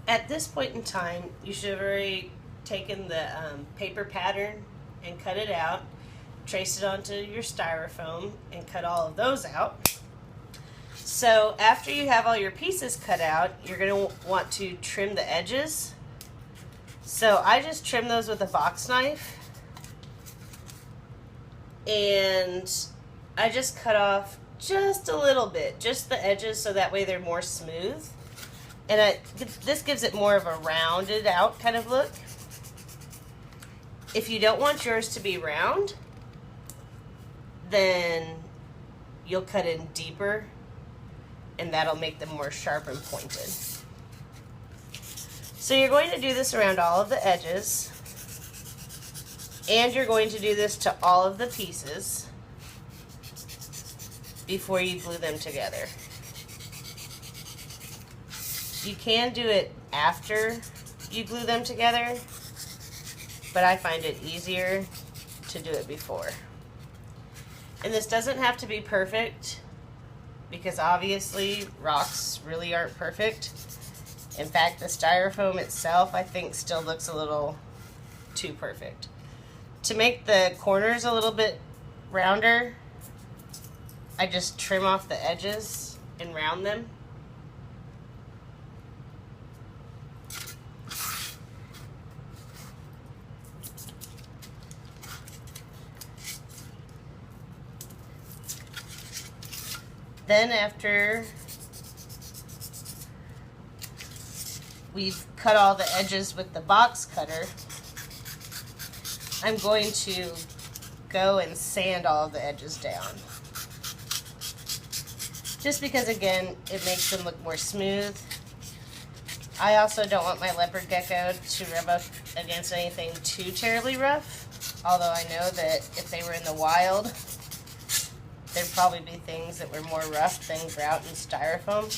At this point in time, you should have already taken the paper pattern and cut it out, trace it onto your styrofoam, and cut all of those out. So after you have all your pieces cut out, you're going to want to trim the edges. So I just trim those with a box knife, and I just cut off just a little bit, just the edges, so that way they're more smooth. And this gives it more of a rounded out kind of look. If you don't want yours to be round, then you'll cut in deeper, and that'll make them more sharp and pointed. So you're going to do this around all of the edges, and you're going to do this to all of the pieces before you glue them together. You can do it after you glue them together, but I find it easier to do it before. And this doesn't have to be perfect, because obviously rocks really aren't perfect. In fact, the styrofoam itself, I think, still looks a little too perfect. To make the corners a little bit rounder, I just trim off the edges and round them. Then after we've cut all the edges with the box cutter, I'm going to go and sand all of the edges down. Just because, again, it makes them look more smooth. I also don't want my leopard gecko to rub up against anything too terribly rough, although I know that if they were in the wild, there'd probably be things that were more rough than grout and styrofoam.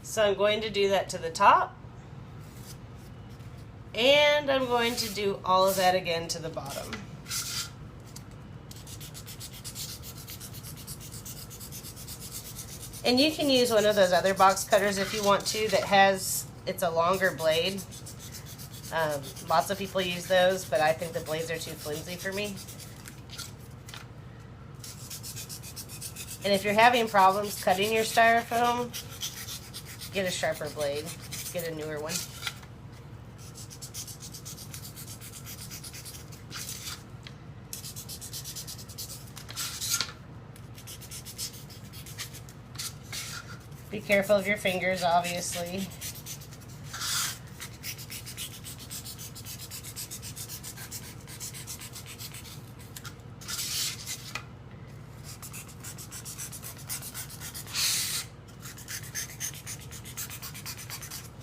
So I'm going to do that to the top, and I'm going to do all of that again to the bottom. And you can use one of those other box cutters if you want to, that has, it's a longer blade. Lots of people use those, but I think the blades are too flimsy for me. And if you're having problems cutting your styrofoam, get a sharper blade, get a newer one. Be careful of your fingers, obviously.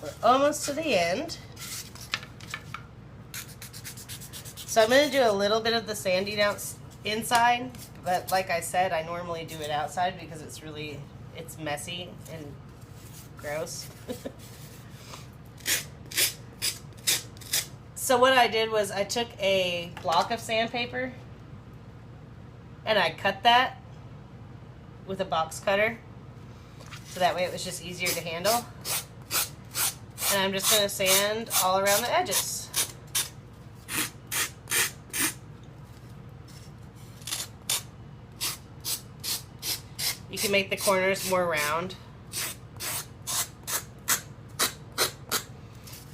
We're almost to the end. So I'm going to do a little bit of the sanding out inside, but like I said, I normally do it outside because it's messy and gross. So what I did was I took a block of sandpaper and I cut that with a box cutter, so that way it was just easier to handle. And I'm just going to sand all around the edges. You can make the corners more round.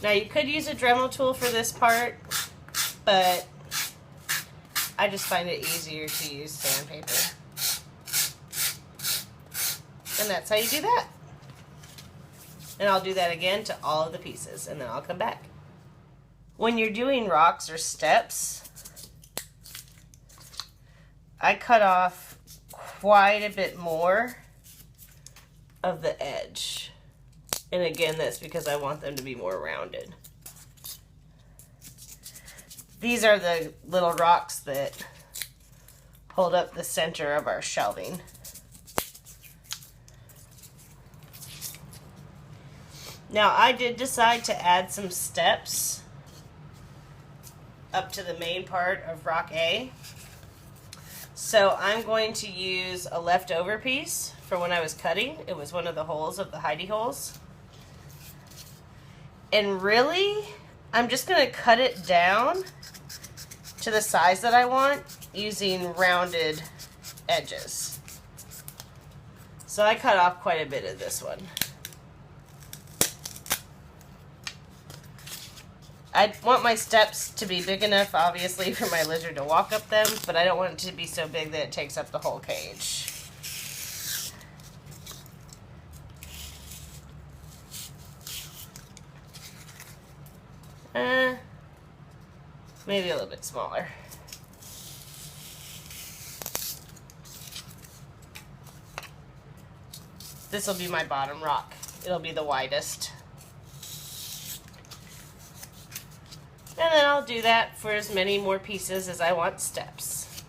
Now you could use a Dremel tool for this part, but I just find it easier to use sandpaper. And that's how you do that. And I'll do that again to all of the pieces, and then I'll come back. When you're doing rocks or steps, I cut off quite a bit more of the edge. And again, that's because I want them to be more rounded. These are the little rocks that hold up the center of our shelving. Now, I did decide to add some steps up to the main part of rock A. So I'm going to use a leftover piece from when I was cutting. It was one of the holes of the hidey holes. And really, I'm just going to cut it down to the size that I want using rounded edges. So I cut off quite a bit of this one. I want my steps to be big enough, obviously, for my lizard to walk up them, but I don't want it to be so big that it takes up the whole cage. Maybe a little bit smaller. This will be my bottom rock. It'll be the widest. And then I'll do that for as many more pieces as I want steps.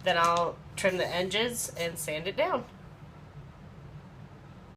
Then I'll trim the edges and sand it down.